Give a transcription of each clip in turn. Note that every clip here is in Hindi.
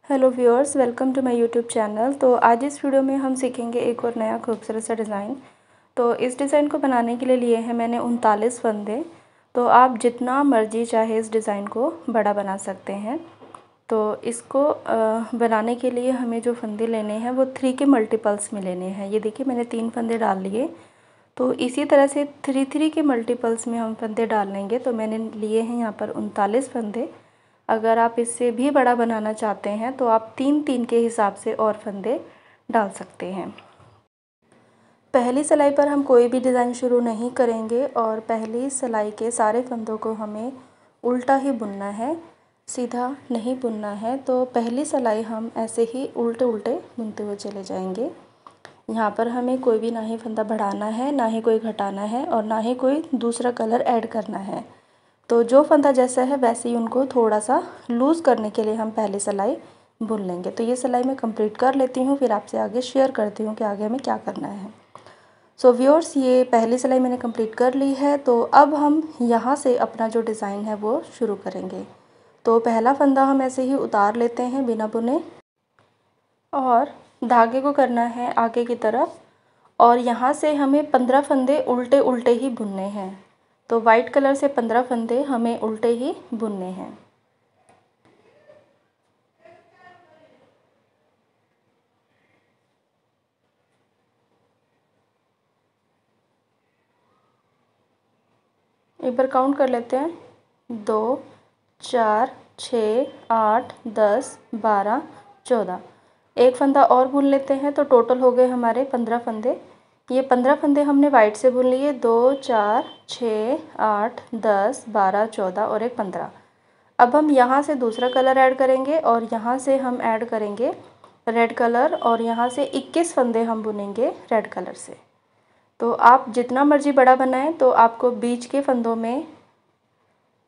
Hello viewers, welcome to my YouTube channel. तो आज इस वीडियो में हम सीखेंगे एक और नया खूबसूरत सा डिज़ाइन। तो इस डिज़ाइन को बनाने के लिए लिए हैं मैंने 39 फंदे। तो आप जितना मर्जी चाहे इस डिज़ाइन को बड़ा बना सकते हैं। तो इसको बनाने के लिए हमें जो फंदे लेने हैं वो 3 के मल्टीपल्स में लेने हैं। ये देखिए मैंने 3 फंदे डाल लिए। तो इसी तरह से 3 के मल्टीपल्स में हम फंदे डाल लेंगे। तो मैंने लिए हैं यहाँ पर 39 फंदे। अगर आप इससे भी बड़ा बनाना चाहते हैं तो आप 3 के हिसाब से और फंदे डाल सकते हैं। पहली सिलाई पर हम कोई भी डिज़ाइन शुरू नहीं करेंगे और पहली सिलाई के सारे फंदों को हमें उल्टा ही बुनना है, सीधा नहीं बुनना है। तो पहली सिलाई हम ऐसे ही उल्टे उल्टे बुनते हुए चले जाएंगे। यहाँ पर हमें कोई भी ना ही फंदा बढ़ाना है, ना ही कोई घटाना है और ना ही कोई दूसरा कलर ऐड करना है। तो जो फंदा जैसा है वैसे ही उनको थोड़ा सा लूज़ करने के लिए हम पहली सिलाई बुन लेंगे। तो ये सिलाई मैं कंप्लीट कर लेती हूँ, फिर आपसे आगे शेयर करती हूँ कि आगे हमें क्या करना है। सो व्यूअर्स, ये पहली सिलाई मैंने कंप्लीट कर ली है। तो अब हम यहाँ से अपना जो डिज़ाइन है वो शुरू करेंगे। तो पहला फंदा हम ऐसे ही उतार लेते हैं बिना बुने और धागे को करना है आगे की तरफ और यहाँ से हमें 15 फंदे उल्टे उल्टे ही बुनने हैं। तो वाइट कलर से 15 फंदे हमें उल्टे ही बुनने हैं। एक बार काउंट कर लेते हैं, 2 4 6 8 10 12 14। एक फंदा और बुन लेते हैं तो टोटल हो गए हमारे 15 फंदे। ये 15 फंदे हमने वाइट से बुन लिए, 2 4 6 8 10 12 14 और एक 15। अब हम यहाँ से दूसरा कलर ऐड करेंगे और यहाँ से हम ऐड करेंगे रेड कलर और यहाँ से 21 फंदे हम बुनेंगे रेड कलर से। तो आप जितना मर्जी बड़ा बनाएं तो आपको बीच के फंदों में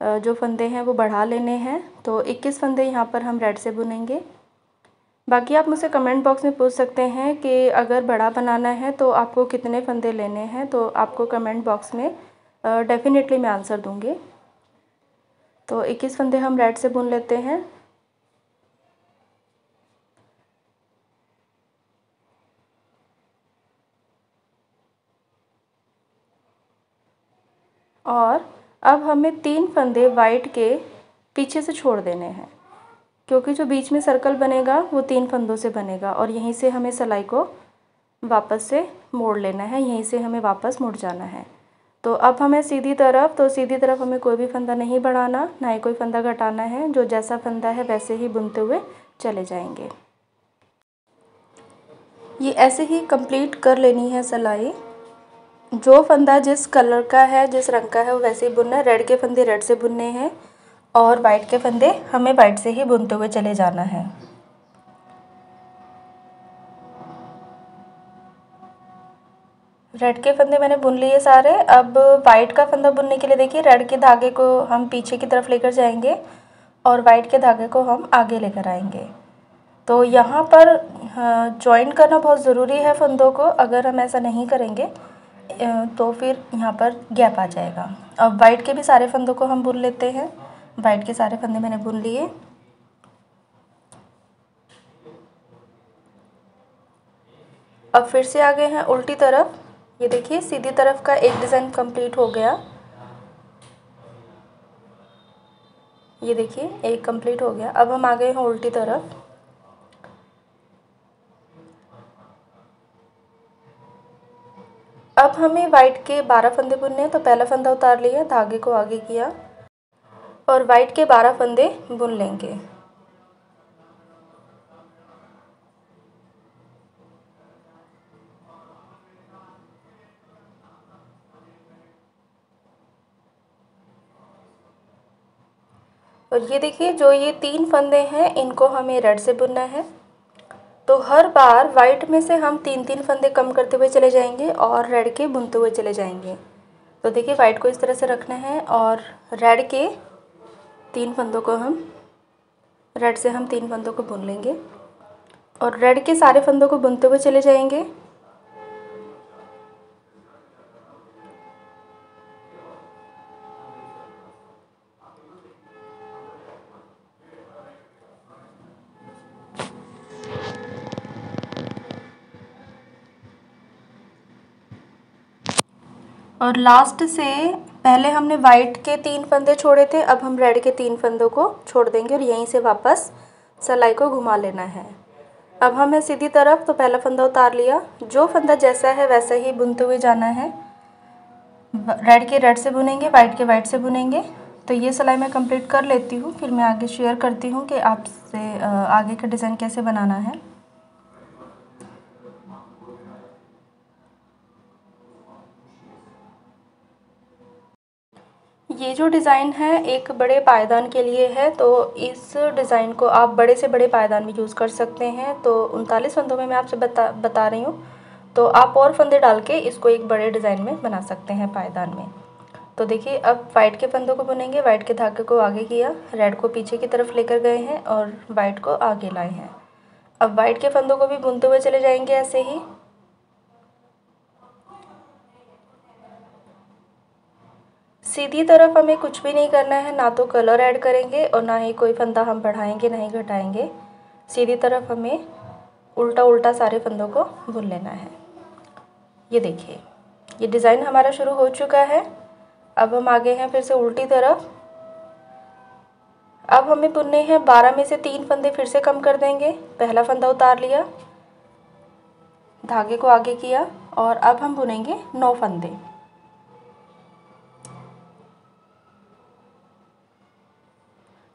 जो फंदे हैं वो बढ़ा लेने हैं। तो 21 फंदे यहाँ पर हम रेड से बुनेंगे। बाकी आप मुझसे कमेंट बॉक्स में पूछ सकते हैं कि अगर बड़ा बनाना है तो आपको कितने फंदे लेने हैं। तो आपको कमेंट बॉक्स में डेफिनेटली मैं आंसर दूँगी। तो 21 फंदे हम रेड से बुन लेते हैं। और अब हमें 3 फंदे वाइट के पीछे से छोड़ देने हैं, क्योंकि जो बीच में सर्कल बनेगा वो 3 फंदों से बनेगा और यहीं से हमें सिलाई को वापस से मोड़ लेना है, यहीं से हमें वापस मुड़ जाना है। तो अब हमें सीधी तरफ हमें कोई भी फंदा नहीं बढ़ाना, ना ही कोई फंदा घटाना है। जो जैसा फंदा है वैसे ही बुनते हुए चले जाएंगे। ये ऐसे ही कंप्लीट कर लेनी है सिलाई। जो फंदा जिस कलर का है, जिस रंग का है वो वैसे ही बुनना है। रेड के फंदे रेड से बुनने हैं और वाइट के फंदे हमें वाइट से ही बुनते हुए चले जाना है। रेड के फंदे मैंने बुन लिए सारे। अब वाइट का फंदा बुनने के लिए देखिए, रेड के धागे को हम पीछे की तरफ लेकर जाएंगे और वाइट के धागे को हम आगे लेकर आएंगे। तो यहाँ पर जॉइन करना बहुत ज़रूरी है फंदों को। अगर हम ऐसा नहीं करेंगे तो फिर यहाँ पर गैप आ जाएगा। अब वाइट के भी सारे फंदों को हम बुन लेते हैं। वाइट के सारे फंदे मैंने बुन लिए। अब फिर से आ गए हैं उल्टी तरफ। ये देखिए सीधी तरफ का एक डिज़ाइन कंप्लीट हो गया। ये देखिए एक कंप्लीट हो गया। अब हम आ गए हैं उल्टी तरफ। अब हमें वाइट के 12 फंदे बुनने हैं। तो पहला फंदा उतार लिया, धागे को आगे किया और वाइट के 12 फंदे बुन लेंगे। और ये देखिए जो ये 3 फंदे हैं इनको हमें रेड से बुनना है। तो हर बार वाइट में से हम 3 फंदे कम करते हुए चले जाएंगे और रेड के बुनते हुए चले जाएंगे। तो देखिए वाइट को इस तरह से रखना है और रेड के 3 फंदों को हम रेड से हम 3 फंदों को बुन लेंगे और रेड के सारे फंदों को बुनते हुए चले जाएंगे। और लास्ट से पहले हमने वाइट के 3 फंदे छोड़े थे, अब हम रेड के 3 फंदों को छोड़ देंगे और यहीं से वापस सिलाई को घुमा लेना है। अब हमें सीधी तरफ तो पहला फंदा उतार लिया, जो फंदा जैसा है वैसा ही बुनते हुए जाना है। रेड के रेड से बुनेंगे, वाइट के वाइट से बुनेंगे। तो ये सिलाई मैं कंप्लीट कर लेती हूँ, फिर मैं आगे शेयर करती हूँ कि आपसे आगे का डिज़ाइन कैसे बनाना है। ये जो डिज़ाइन है एक बड़े पायदान के लिए है, तो इस डिज़ाइन को आप बड़े से बड़े पायदान में यूज़ कर सकते हैं। तो 39 फंदों में मैं आपसे बता रही हूँ, तो आप और फंदे डाल के इसको एक बड़े डिज़ाइन में बना सकते हैं पायदान में। तो देखिए, अब वाइट के फंदों को बुनेंगे। वाइट के धागे को आगे किया, रेड को पीछे की तरफ लेकर गए हैं और वाइट को आगे लाए हैं। अब वाइट के फंदों को भी बुनते हुए चले जाएंगे ऐसे ही। सीधी तरफ हमें कुछ भी नहीं करना है, ना तो कलर ऐड करेंगे और ना ही कोई फंदा हम बढ़ाएंगे, ना ही घटाएंगे। सीधी तरफ हमें उल्टा उल्टा सारे फंदों को बुन लेना है। ये देखिए, ये डिज़ाइन हमारा शुरू हो चुका है। अब हम आगे हैं फिर से उल्टी तरफ। अब हमें बुनने हैं 12 में से 3 फंदे फिर से कम कर देंगे। पहला फंदा उतार लिया, धागे को आगे किया और अब हम बुनेंगे 9 फंदे।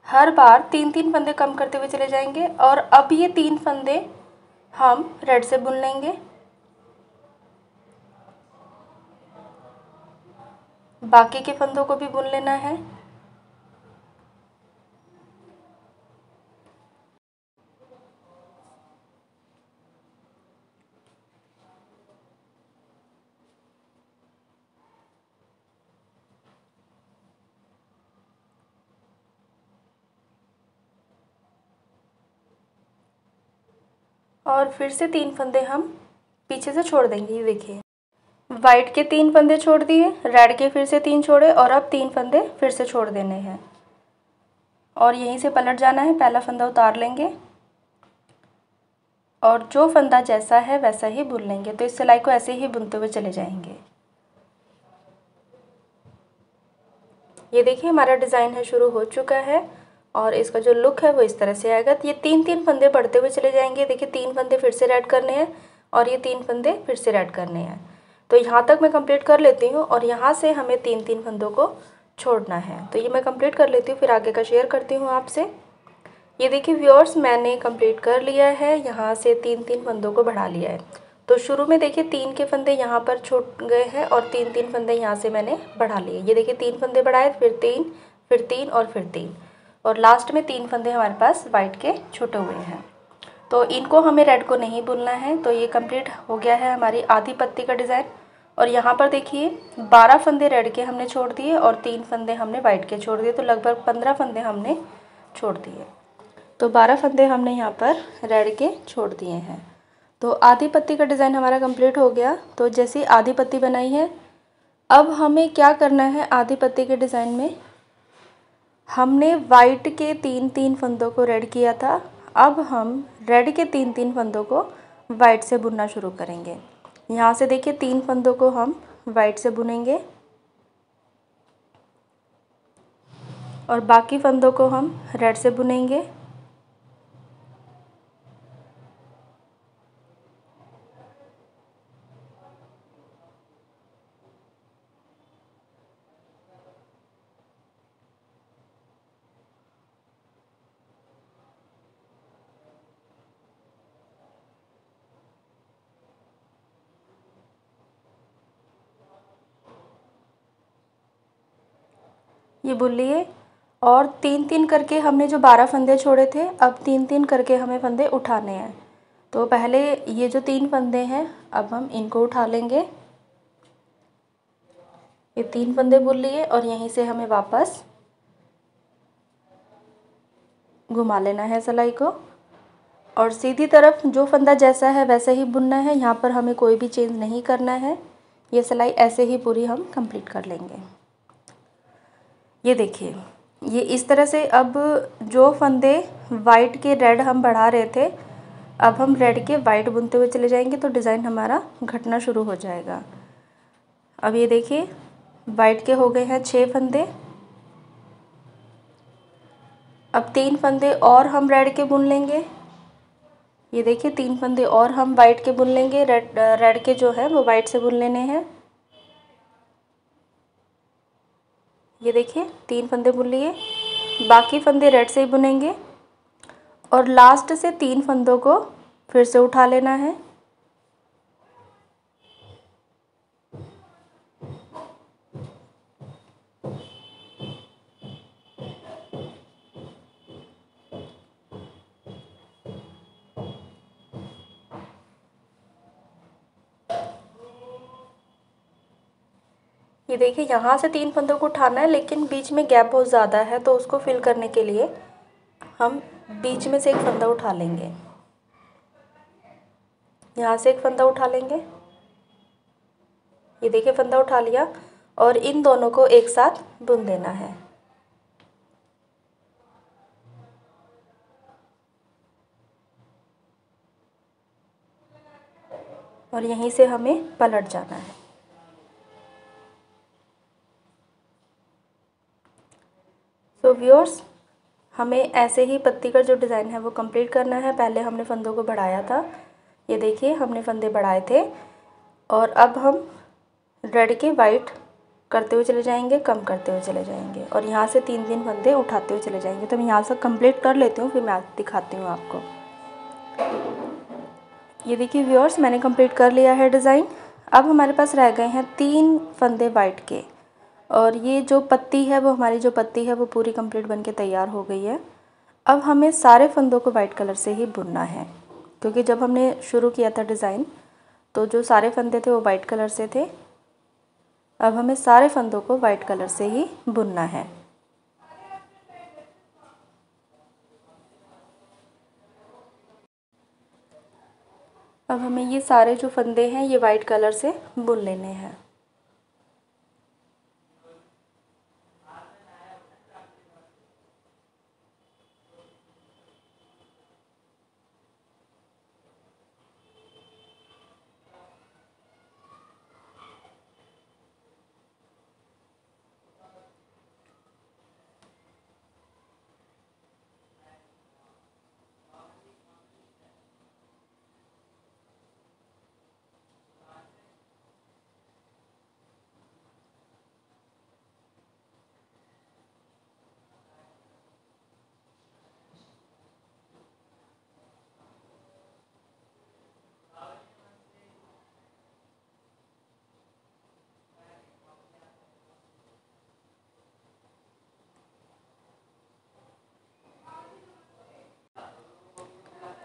हर बार 3-3 फंदे कम करते हुए चले जाएंगे और अब ये 3 फंदे हम रेड से बुन लेंगे। बाकी के फंदों को भी बुन लेना है। और फिर से 3 फंदे हम पीछे से छोड़ देंगे। ये देखिए, वाइट के 3 फंदे छोड़ दिए, रेड के फिर से 3 छोड़े और अब 3 फंदे फिर से छोड़ देने हैं और यहीं से पलट जाना है। पहला फंदा उतार लेंगे और जो फंदा जैसा है वैसा ही बुन लेंगे। तो इस सिलाई को ऐसे ही बुनते हुए चले जाएंगे। ये देखिए, हमारा डिज़ाइन है शुरू हो चुका है और इसका जो लुक है वो इस तरह से आएगा। ये 3-3 फंदे बढ़ते हुए चले जाएंगे। देखिए, 3 फंदे फिर से रेड करने हैं और ये 3 फंदे फिर से रेड करने हैं। तो यहाँ तक मैं कंप्लीट कर लेती हूँ और यहाँ से हमें 3-3 फंदों को छोड़ना है। तो ये मैं कंप्लीट कर लेती हूँ, फिर आगे का शेयर करती हूँ आपसे। ये देखिए व्यूअर्स, मैंने कंप्लीट कर लिया है। यहाँ से 3-3 फंदों को बढ़ा लिया है। तो शुरू में देखिए 3 के फंदे यहाँ पर छूट गए हैं और 3-3 फंदे यहाँ से मैंने बढ़ा लिए। ये देखिए 3 फंदे बढ़ाए, फिर 3, फिर 3 और फिर 3 और लास्ट में 3 फंदे हमारे पास वाइट के छूटे हुए हैं। तो इनको हमें रेड को नहीं बुनना है। तो ये कंप्लीट हो गया है हमारी आधी पत्ती का डिज़ाइन। और यहाँ पर देखिए 12 फंदे रेड के हमने छोड़ दिए और 3 फंदे हमने वाइट के छोड़ दिए, तो लगभग 15 फंदे हमने छोड़ दिए। तो 12 फंदे हमने यहाँ पर रेड के छोड़ दिए हैं। तो आधी पत्ती का डिज़ाइन हमारा कंप्लीट हो गया। तो जैसे आधी पत्ती बनाई है, अब हमें क्या करना है, आधी पत्ती के डिज़ाइन में हमने वाइट के 3-3 फंदों को रेड किया था। अब हम रेड के 3-3 फंदों को वाइट से बुनना शुरू करेंगे। यहाँ से देखिए 3 फंदों को हम वाइट से बुनेंगे और बाकी फंदों को हम रेड से बुनेंगे। ये बुन लिए और 3-3 करके हमने जो 12 फंदे छोड़े थे, अब 3-3 करके हमें फंदे उठाने हैं। तो पहले ये जो 3 फंदे हैं, अब हम इनको उठा लेंगे। ये 3 फंदे बुन लिए और यहीं से हमें वापस घुमा लेना है सिलाई को और सीधी तरफ जो फंदा जैसा है वैसा ही बुनना है। यहाँ पर हमें कोई भी चेंज नहीं करना है। ये सिलाई ऐसे ही पूरी हम कंप्लीट कर लेंगे। ये देखिए, ये इस तरह से अब जो फंदे वाइट के रेड हम बढ़ा रहे थे, अब हम रेड के वाइट बुनते हुए चले जाएंगे तो डिज़ाइन हमारा घटना शुरू हो जाएगा। अब ये देखिए वाइट के हो गए हैं 6 फंदे। अब 3 फंदे और हम रेड के बुन लेंगे। ये देखिए 3 फंदे और हम वाइट के बुन लेंगे। रेड के जो है वो वाइट से बुन लेने हैं। ये देखिए 3 फंदे बुन लिए, बाकी फंदे रेड से ही बुनेंगे और लास्ट से 3 फंदों को फिर से उठा लेना है। ये देखिए यहाँ से 3 फंदों को उठाना है, लेकिन बीच में गैप बहुत ज़्यादा है तो उसको फिल करने के लिए हम बीच में से एक फंदा उठा लेंगे। यहाँ से एक फंदा उठा लेंगे। ये देखिए फंदा उठा लिया और इन दोनों को एक साथ बुन देना है। और यहीं से हमें पलट जाना है। तो व्यूअर्स, हमें ऐसे ही पत्ती का जो डिज़ाइन है वो कंप्लीट करना है। पहले हमने फंदों को बढ़ाया था, ये देखिए हमने फंदे बढ़ाए थे और अब हम रेड के वाइट करते हुए चले जाएंगे, कम करते हुए चले जाएंगे और यहाँ से 3 फंदे उठाते हुए चले जाएंगे। तो मैं यहाँ से कंप्लीट कर लेती हूँ, फिर मैं दिखाती हूँ आपको। ये देखिए व्यूअर्स, मैंने कंप्लीट कर लिया है डिज़ाइन। अब हमारे पास रह गए हैं 3 फंदे वाइट के और ये जो पत्ती है वो हमारी जो पत्ती है वो पूरी कंप्लीट बनके तैयार हो गई है। अब हमें सारे फंदों को वाइट कलर से ही बुनना है, क्योंकि जब हमने शुरू किया था डिज़ाइन तो जो सारे फंदे थे वो वाइट कलर से थे। अब हमें सारे फंदों को वाइट कलर से ही बुनना है। अब हमें ये सारे जो फंदे हैं ये वाइट कलर से बुन लेने हैं।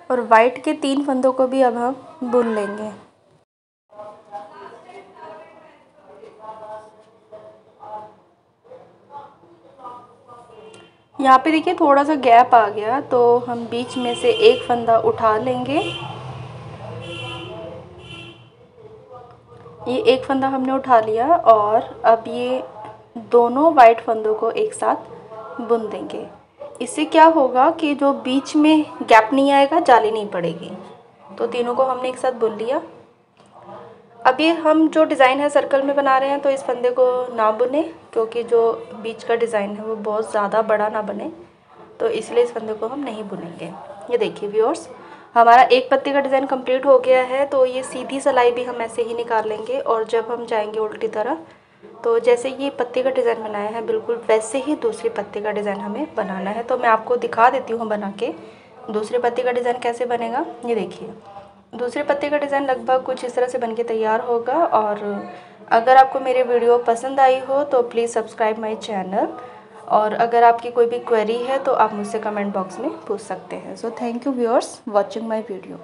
और वाइट के 3 फंदों को भी अब हम बुन लेंगे। यहाँ पे देखिए थोड़ा सा गैप आ गया, तो हम बीच में से एक फंदा उठा लेंगे। ये एक फंदा हमने उठा लिया और अब ये दोनों वाइट फंदों को एक साथ बुन देंगे। इससे क्या होगा कि जो बीच में गैप नहीं आएगा, जाली नहीं पड़ेगी। तो तीनों को हमने एक साथ बुन लिया। अब ये हम जो डिज़ाइन है सर्कल में बना रहे हैं, तो इस फंदे को ना बुने, क्योंकि जो बीच का डिज़ाइन है वो बहुत ज़्यादा बड़ा ना बने, तो इसलिए इस फंदे को हम नहीं बुनेंगे। ये देखिए व्यूअर्स, हमारा एक पत्ती का डिज़ाइन कंप्लीट हो गया है। तो ये सीधी सिलाई भी हम ऐसे ही निकाल लेंगे और जब हम जाएंगे उल्टी तरफ, तो जैसे ये पत्ती का डिज़ाइन बनाया है बिल्कुल वैसे ही दूसरी पत्ती का डिज़ाइन हमें बनाना है। तो मैं आपको दिखा देती हूँ बना के दूसरी पत्ती का डिज़ाइन कैसे बनेगा। ये देखिए दूसरे पत्ते का डिज़ाइन लगभग कुछ इस तरह से बनके तैयार होगा। और अगर आपको मेरे वीडियो पसंद आई हो तो प्लीज़ सब्सक्राइब माय चैनल, और अगर आपकी कोई भी क्वेरी है तो आप मुझसे कमेंट बॉक्स में पूछ सकते हैं। So thank you viewers watching my video.